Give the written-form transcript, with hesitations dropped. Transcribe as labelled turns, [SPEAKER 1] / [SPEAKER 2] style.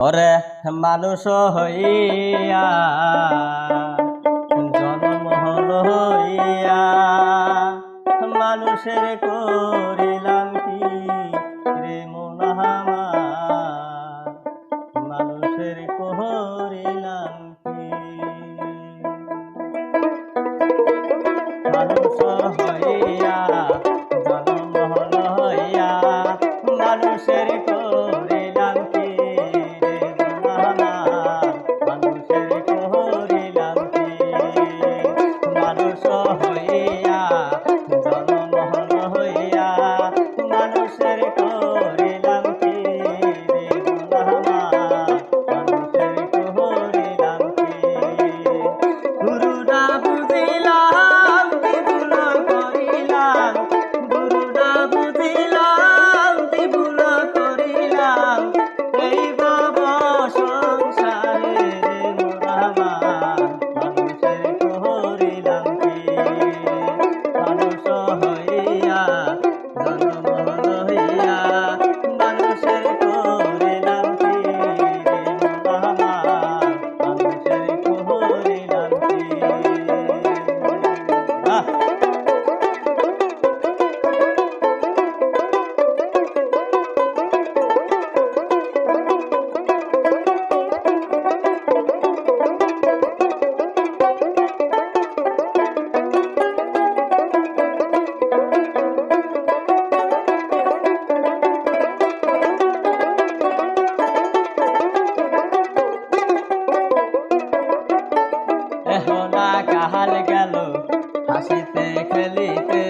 [SPEAKER 1] ওরে মানুষ হইয়া জন্ম হইয়া মানুষের করিলাম কি রে মন আমার, মানুষের করিলাম কি। মানুষ হইয়া জন্ম হইয়া মানুষের করিলাম কি রে মন আমার, মানুষের করিলাম কি। মানুষ হইয়া জন্ম হইয়া মানুষের করিলাম কি রে মন আমার, মানুষের করিলাম কি। গুরুরা বুঝিলাম ভুল করিলাম, গুরুরা বুঝিলাম ভুল করিলাম, এই ভব সংসারে রে মন আমার, মানুষের করিলাম কি। মানুষ হইয়া জন্ম হইয়া মানুষের করিলাম কি রে মন আমার, মানুষের করিলাম কি। এহনা কাহাল গেল হাসিতে খেলিতে,